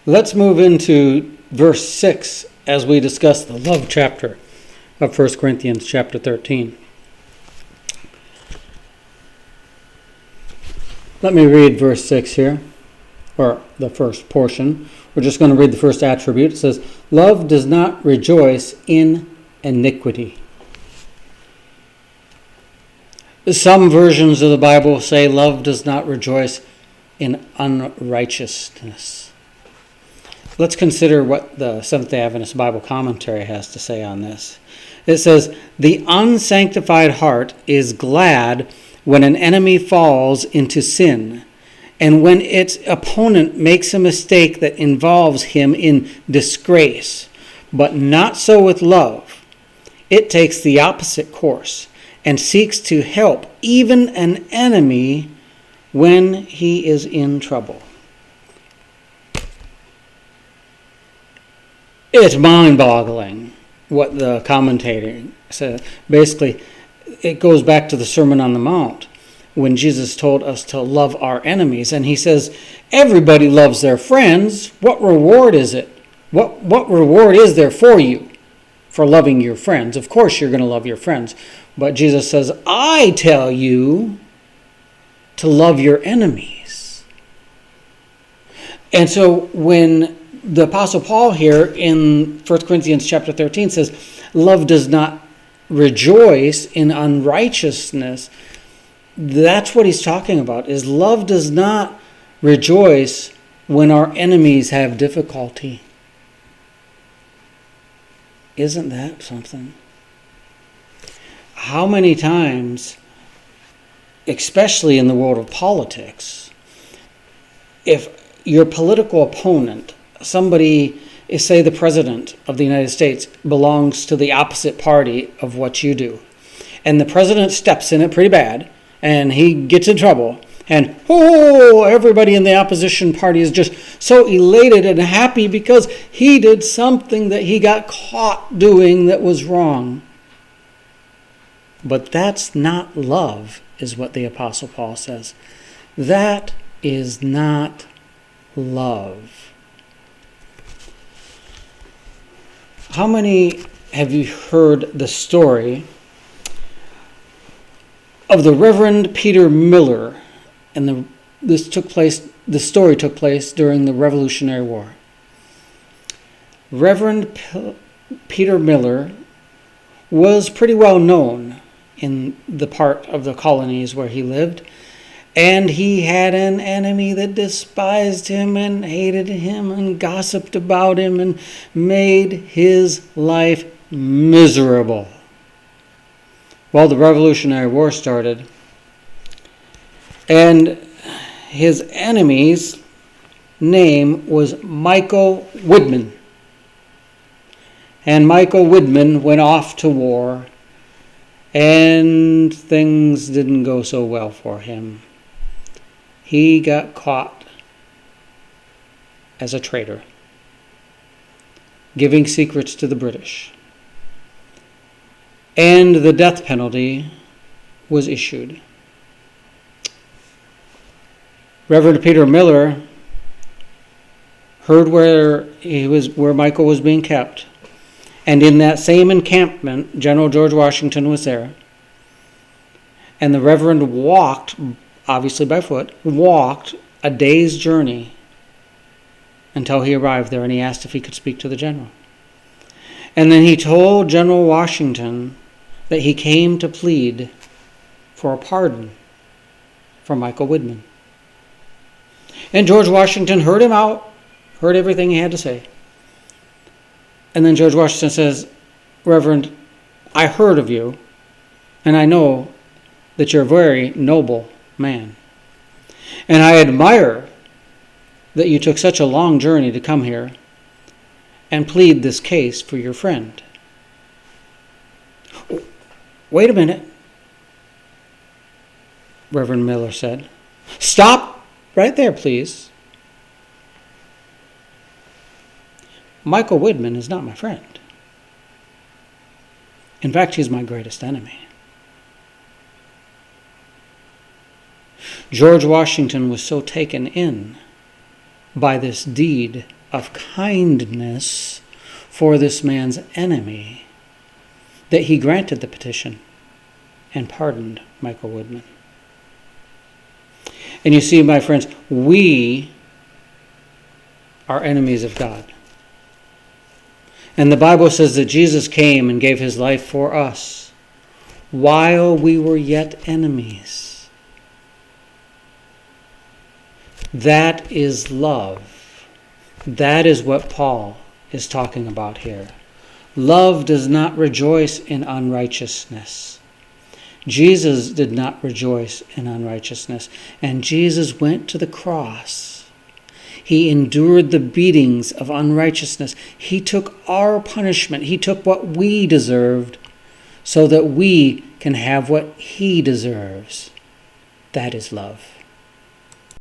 Let's move into verse 6 as we discuss the love chapter of 1 Corinthians chapter 13. Let me read verse 6 here, or the first portion. We're just going to read the first attribute. It says, love does not rejoice in iniquity. Some versions of the Bible say love does not rejoice in unrighteousness. Let's consider what the Seventh-day Adventist Bible Commentary has to say on this. It says, the unsanctified heart is glad when an enemy falls into sin, and when its opponent makes a mistake that involves him in disgrace, but not so with love. It takes the opposite course and seeks to help even an enemy when he is in trouble. It's mind-boggling what the commentator said. Basically, it goes back to the Sermon on the Mount when Jesus told us to love our enemies. And he says, everybody loves their friends. What reward is it? What reward is there for you for loving your friends? Of course you're going to love your friends. But Jesus says, I tell you to love your enemies. And so when the Apostle Paul here in 1 Corinthians chapter 13 says, love does not rejoice in unrighteousness, that's what he's talking about, is love does not rejoice when our enemies have difficulty. Isn't that something? How many times, especially in the world of politics, if your political opponent, somebody, say the President of the United States, belongs to the opposite party of what you do, and the President steps in it pretty bad, and he gets in trouble, and everybody in the opposition party is just so elated and happy because he did something that he got caught doing that was wrong. But that's not love, is what the Apostle Paul says. That is not love. How many have you heard the story of the Reverend Peter Miller? And the story took place during the Revolutionary War. Reverend Peter Miller was pretty well known in the part of the colonies where he lived, and he had an enemy that despised him and hated him and gossiped about him and made his life miserable. Well, the Revolutionary War started, and his enemy's name was Michael Woodman. And Michael Woodman went off to war, and things didn't go so well for him. He got caught as a traitor, giving secrets to the British. And the death penalty was issued. Reverend Peter Miller heard where Michael was being kept. And in that same encampment, General George Washington was there. And the Reverend walked, obviously by foot, walked a day's journey until he arrived there, and he asked if he could speak to the general. And then he told General Washington that he came to plead for a pardon for Michael Woodman. And George Washington heard him out, heard everything he had to say. And then George Washington says, Reverend, I heard of you, and I know that you're a very noble man. And I admire that you took such a long journey to come here and plead this case for your friend. Wait a minute, Reverend Miller said. Stop right there, please. Michael Woodman is not my friend. In fact, he's my greatest enemy. George Washington was so taken in by this deed of kindness for this man's enemy that he granted the petition and pardoned Michael Woodman. And you see, my friends, we are enemies of God. And the Bible says that Jesus came and gave his life for us while we were yet enemies. That is love. That is what Paul is talking about here. Love does not rejoice in unrighteousness. Jesus did not rejoice in unrighteousness. And Jesus went to the cross. He endured the beatings of unrighteousness. He took our punishment. He took what we deserved so that we can have what he deserves. That is love.